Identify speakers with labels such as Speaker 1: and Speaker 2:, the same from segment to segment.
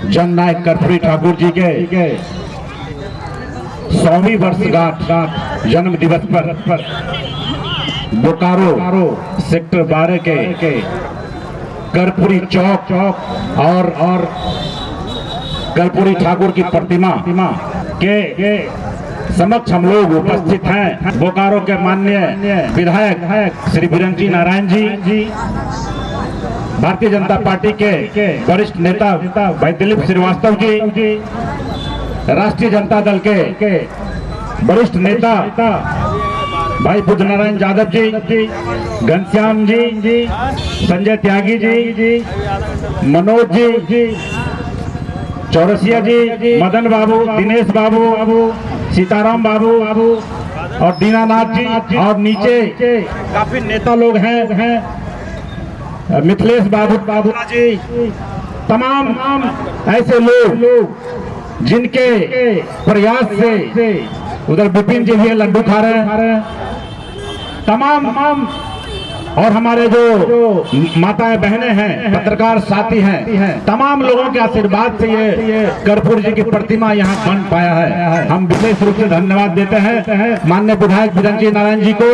Speaker 1: जननायक कर्पूरी ठाकुर जी के 100वीं वर्षगांठ जन्म दिवस पर बोकारो सेक्टर 12 के कर्पूरी चौक और कर्पूरी ठाकुर की प्रतिमा के समक्ष हम लोग उपस्थित हैं। बोकारो के माननीय विधायक श्री बिरंची नारायण जी, भारतीय जनता पार्टी के वरिष्ठ नेता भाई दिलीप श्रीवास्तव जी, राष्ट्रीय जनता दल के वरिष्ठ नेता भाई बुद्ध नारायण यादव जी, घनश्याम जी, संजय त्यागी जी, मनोज जी, चौरसिया जी, मदन बाबू, दिनेश बाबू, सीताराम बाबू और दीनानाथ जी, और नीचे काफी नेता लोग हैं, मिथिलेश बाबू जी, तमाम ऐसे लोग जिनके प्रयास से उधर विपिन जी भी लड्डू खा रहे हैं, तमाम और हमारे जो माताएं बहनें हैं, पत्रकार साथी हैं, तमाम लोगों के आशीर्वाद से ये कर्पूरी जी की प्रतिमा यहाँ बन पाया है। हम विशेष रूप से धन्यवाद देते हैं माननीय विधायक बिरंची नारायण जी को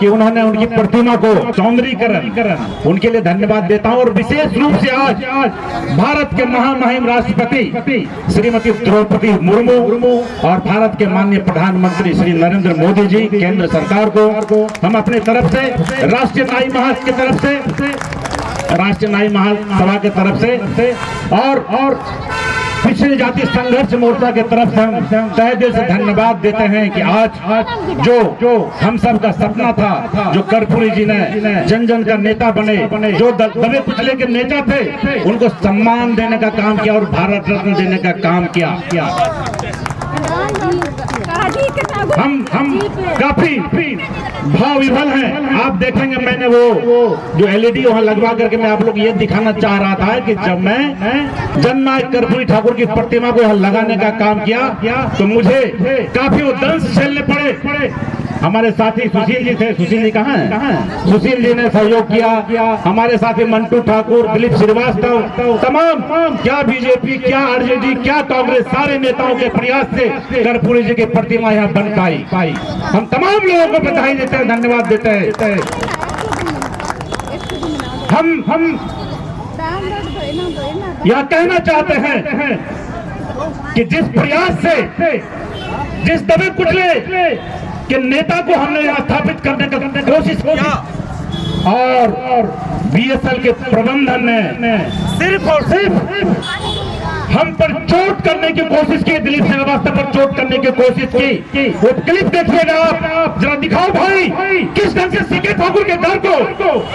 Speaker 1: कि उन्होंने उनकी प्रतिमा को सौंदर्यीकरण, उनके लिए धन्यवाद देता हूँ। और विशेष रूप से आज भारत के महामहिम राष्ट्रपति श्रीमती द्रौपदी मुर्मू और भारत के माननीय प्रधानमंत्री श्री नरेंद्र मोदी जी, केंद्र सरकार को हम अपने तरफ से राष्ट्रीय नाई महासभा की तरफ से, राष्ट्रीय नाई महासभा की तरफ से और पिछड़ी जाति संघर्ष मोर्चा की तरफ से हम तहे दिल से धन्यवाद देते हैं कि आज जो हम सब का सपना था, जो कर्पूरी जी ने जन जन का नेता बने, जो दबे कुचले के नेता थे, उनको सम्मान देने का काम किया और भारत रत्न देने का काम किया। हम काफी भाव विभल हैं। आप देखेंगे मैंने वो जो एलईडी वहां लगवा करके मैं आप लोग ये दिखाना चाह रहा था कि जब मैं जननायक कर्पूरी ठाकुर की प्रतिमा को यहाँ लगाने का काम किया तो मुझे काफी वो दंश झेलने पड़े। हमारे साथी सुशील जी थे, सुशील जी कहाँ हैं? सुशील जी ने सहयोग किया। हमारे साथी मंटू ठाकुर, दिलीप श्रीवास्तव, तमाम क्या बीजेपी, क्या आरजेडी, क्या कांग्रेस, सारे नेताओं के प्रयास से कर्पूरी जी की प्रतिमा यहाँ बन पाई। हम तमाम लोगों को बधाई देते हैं, धन्यवाद देते हैं। हम यह कहना चाहते हैं कि जिस प्रयास से, जिस दबे कुचले कि नेता को हमने यहाँ स्थापित करने का कोशिश की और बीएसएल के प्रबंधन ने सिर्फ और सिर्फ हम पर चोट करने की कोशिश की, दिलीप श्रीवास्तव पर चोट करने की कोशिश की। वो क्लिप देखिएगा आप, जरा दिखाओ भाई किस ढंग से सीके ठाकुर के घर को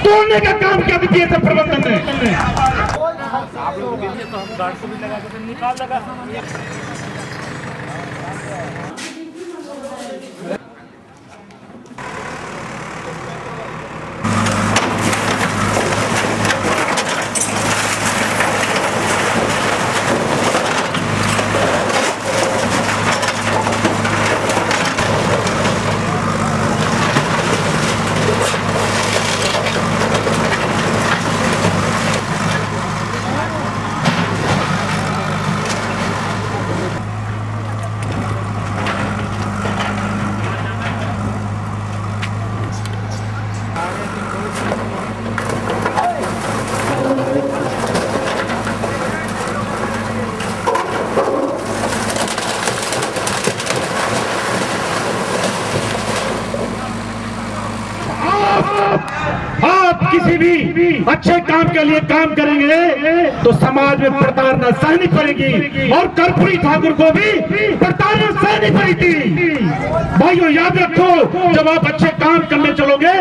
Speaker 1: तोड़ने का काम किया बीएसएल प्रबंधन ने। आप लोगों के लिए तो हम गार्ड को भी लगा के निकाल लगा। किसी भी अच्छे काम के लिए काम करेंगे तो समाज में प्रताड़ना सहनी पड़ेगी और कर्पूरी ठाकुर को भी प्रताड़ना सहनी पड़ेगी। भाइयों याद रखो, जब आप अच्छे काम करने चलोगे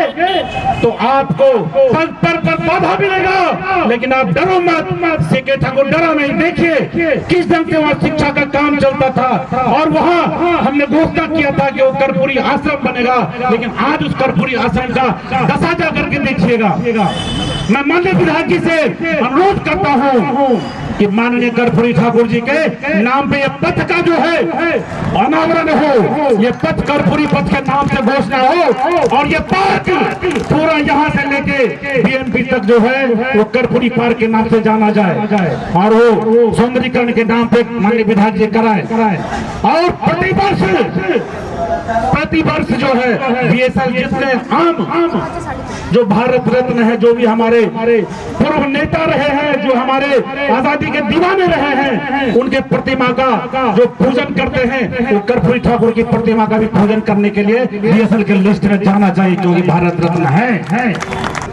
Speaker 1: तो आपको पग पर बाधा मिलेगा, लेकिन आप डरो मत। सीके ठाकुर डरा नहीं। देखिए किस ढंग से वहाँ शिक्षा का काम चलता था और वहाँ हमने घोषणा किया था कि वो कर्पूरी आश्रम बनेगा, लेकिन आज उस कर्पूरी आश्रम का दशा जा करके देखिएगा। मैं माननीय विधायक जी से अनुरोध करता हूँ कि माननीय कर्पूरी ठाकुर जी के नाम पे ये पथ का जो है अनावरण हो, ये पथ कर्पूरी पथ के नाम से घोषणा हो और ये पार्क पूरा यहाँ से लेके बीएमपी तक जो है वो कर्पूरी पार्क के नाम से जाना जाए और वो सौंदर्यीकरण के नाम पे माननीय विधायक जी कराए और प्रतिवर्ष जो है बीएसएल जितने आम जो भारत रत्न है, जो भी हमारे पूर्व नेता रहे हैं, जो हमारे आजादी के दीवाने रहे हैं, उनके प्रतिमा का जो पूजन करते हैं वो कर्पूरी ठाकुर की प्रतिमा का भी पूजन करने के लिए बीएसएल के लिस्ट में जाना चाहिए, क्योंकि भारत रत्न है।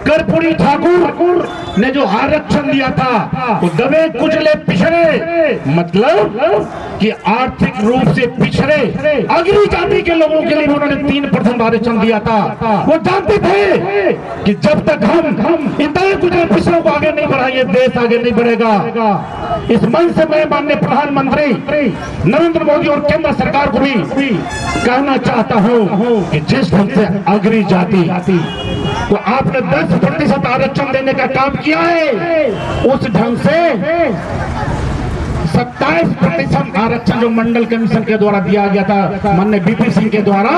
Speaker 1: कर्पूरी ठाकुर ने जो आरक्षण दिया था वो दबे कुचले पिछड़े, मतलब कि आर्थिक रूप से पिछड़े अग्री जाति के लोगों के लिए उन्होंने 3% आरक्षण दिया था। वो जानते थे कि जब तक हम इन दबे कुचले पिछड़ों को आगे नहीं बढ़ाएंगे देश आगे नहीं बढ़ेगा। इस मंच से मैं माननीय प्रधानमंत्री नरेंद्र मोदी और केंद्र सरकार को भी कहना चाहता हूं कि जिस ढंग से अग्री जाति तो आपने 10% आरक्षण देने का काम किया है, उस ढंग से 27% आरक्षण जो मंडल कमीशन के द्वारा दिया गया था माननीय बीपी सिंह के द्वारा,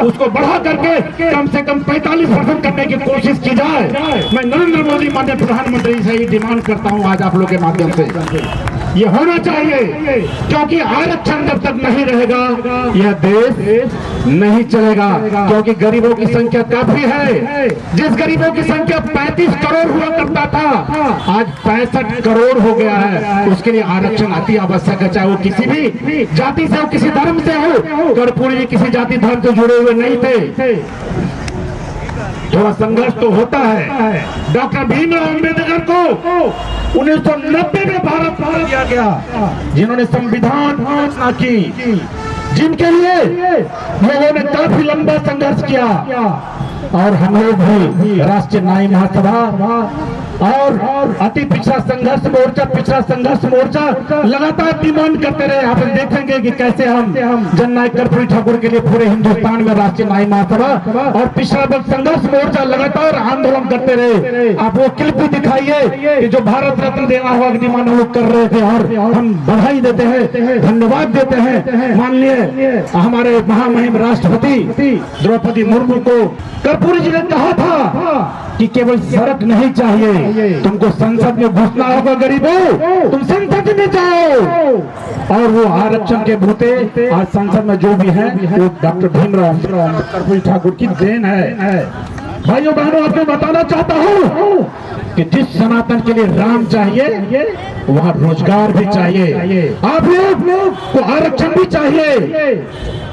Speaker 1: उसको बढ़ा करके कम से कम 45% करने की कोशिश की जाए। मैं नरेंद्र मोदी माननीय प्रधानमंत्री से ही डिमांड करता हूं आज आप लोग के माध्यम से, ये होना चाहिए, क्योंकि आरक्षण जब तक नहीं रहेगा यह देश नहीं चलेगा। क्योंकि गरीबों की संख्या काफी है, जिस गरीबों की संख्या 35 करोड़ हुआ करता था आज 65 करोड़ हो गया है। उसके लिए आरक्षण अति आवश्यक है, चाहे वो किसी भी जाति से हो, किसी धर्म से हो। कर्पूरी जी किसी जाति धर्म से जुड़े हुए नहीं थे, थोड़ा संघर्ष तो होता है। डॉक्टर भीमराव अंबेडकर को 1990 में भारत दिया गया, जिन्होंने संविधान घोषणा की, जिनके लिए लोगों ने काफी लंबा संघर्ष किया। और हम लोग भी राष्ट्रीय न्याय महासभा और अति पिछड़ा संघर्ष मोर्चा लगातार डिमांड करते रहे। आप देखेंगे कि कैसे हम जननायक कर्पूरी ठाकुर के लिए पूरे हिंदुस्तान में राष्ट्रीय न्याय महासभा और पिछड़ा वर्ग संघर्ष मोर्चा लगातार आंदोलन करते रहे। आप वो क्लिप भी दिखाइए कि जो भारत रत्न देना हुआ डिमांड हम लोग कर रहे थे, और हम बधाई देते हैं, धन्यवाद देते हैं माननीय हमारे महामहिम राष्ट्रपति द्रौपदी मुर्मू को। कर्पूरी जी ने कहा था कि केवल सड़क नहीं चाहिए, तुमको संसद में घुसना होगा गरीबों, तुम संसद में जाओ। और वो आरक्षण के भूते आज संसद में जो भी है वो डॉक्टर भीमराव कर्पूरी ठाकुर की देन है। भाइयों बहनों, आपको बताना चाहता हूँ कि जिस सनातन के लिए राम चाहिए वहाँ रोजगार भी चाहिए, आप लोग को आरक्षण भी चाहिए।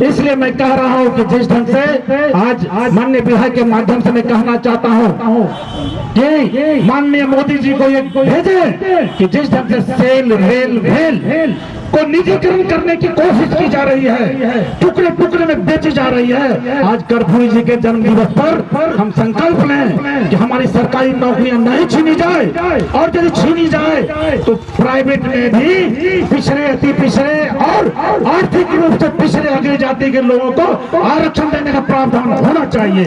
Speaker 1: इसलिए मैं कह रहा हूँ कि जिस ढंग से आज माननीय विधायक के माध्यम से मैं कहना चाहता हूँ कि माननीय मोदी जी को ये भेजे कि जिस ढंग से सेल रेल भेल को निजीकरण करने की कोशिश की जा रही है, टुकड़े टुकड़े में बेची जा रही है। आज कर्पूरी जी के जन्म दिवस पर हम संकल्प लें कि हमारी सरकारी नौकरियां नहीं छीनी जाए, और यदि छीनी जाए तो प्राइवेट में भी पिछड़े अति पिछड़े और आर्थिक रूप से पिछड़े अग्र जाति के लोगों को आरक्षण देने का प्रावधान होना चाहिए।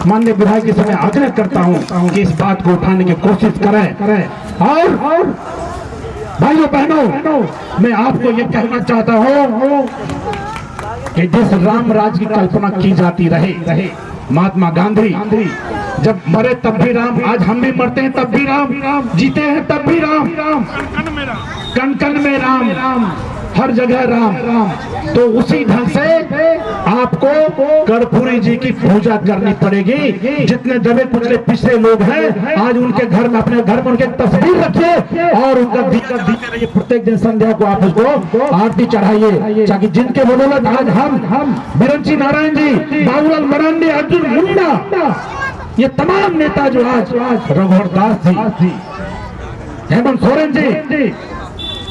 Speaker 1: माननीय विधायक जी से मैं आग्रह करता हूँ कि इस बात को उठाने की कोशिश करें। और भाइयों बहनों, मैं आपको ये कहना चाहता हूँ कि जिस राम राज की कल्पना की जाती रहे, महात्मा गांधी जब मरे तब भी राम, आज हम भी मरते हैं तब भी राम, जीते हैं तब भी राम, कण कण में राम, हर जगह राम। तो उसी ढंग से आपको कर्पूरी जी की पूजा करनी पड़ेगी। जितने दबे कुचले पिछले लोग हैं आज उनके घर में, अपने घर में उनके तस्वीर रखिए और उनका दीपक दीपे रहिए। प्रत्येक दिन संध्या को आप उसको आरती चढ़ाइए, ताकि जिनके बदौलत आज हम बिरंची नारायण जी, बाबूलाल मरांडी, अर्जुन मुंडा, ये तमाम नेता जो आज रघुवर दास जी, हेमंत सोरेन जी,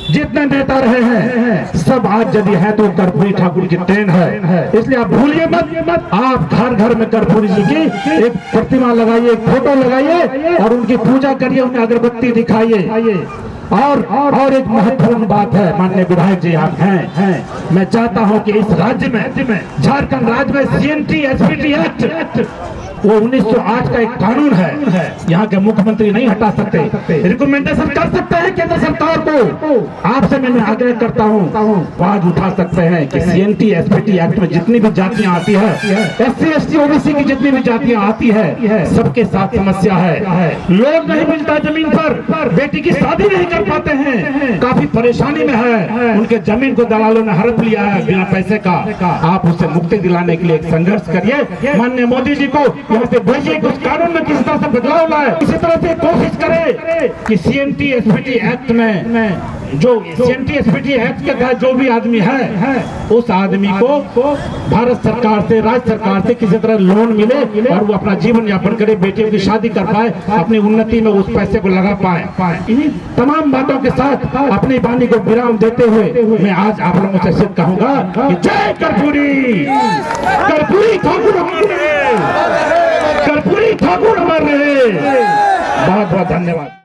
Speaker 1: जितने नेता रहे हैं सब आज यदि है तो कर्पूरी ठाकुर की देन है। इसलिए आप भूलिए मत, आप घर घर में कर्पूरी जी की एक प्रतिमा लगाइए, एक फोटो लगाइए और उनकी पूजा करिए, उन्हें अगरबत्ती दिखाइए। और एक महत्वपूर्ण बात है, माननीय विधायक जी आप हैं, मैं चाहता हूं कि इस राज्य में, झारखंड राज्य में CNT SPT एक्ट वो 1908 का एक कानून है, यहाँ के मुख्यमंत्री नहीं हटा सकते। रिकमेंडेशन कर सकते हैं केंद्र सरकार को। आपसे मैं आग्रह करता हूँ, आवाज उठा सकते हैं कि CNT SPT एक्ट में जितनी भी जातियां आती है, SC ST OBC की जितनी भी जातियां आती है, सबके साथ समस्या है। लोग नहीं मिलता जमीन पर, बेटी की शादी नहीं कर पाते हैं, काफी परेशानी में है, उनके जमीन को दलालों ने हड़प लिया है बिना पैसे का। आप उससे मुक्ति दिलाने के लिए एक संघर्ष करिए। माननीय मोदी जी को यहाँ से भेजिए, उस कानून में किस तरह से बदलाव लाए। इसी तरह से कोशिश करें कि CNT SPT एक्ट में जो CNT SPT एक्ट के तहत जो भी आदमी है, उस आदमी को भारत सरकार से, राज्य सरकार से किसी तरह लोन मिले और वो अपना जीवन यापन करे, बेटियों की शादी कर पाए, अपनी उन्नति में उस पैसे को लगा पाए। इन्हीं तमाम बातों के साथ अपनी वाणी को विराम देते हुए मैं आज आप लोगों से सिर्फ कहूंगा कि जय कर्पूरी, कर्पूरी ठाकुर अमर रहे, कर्पूरी ठाकुर अमर रहे। बहुत बहुत धन्यवाद।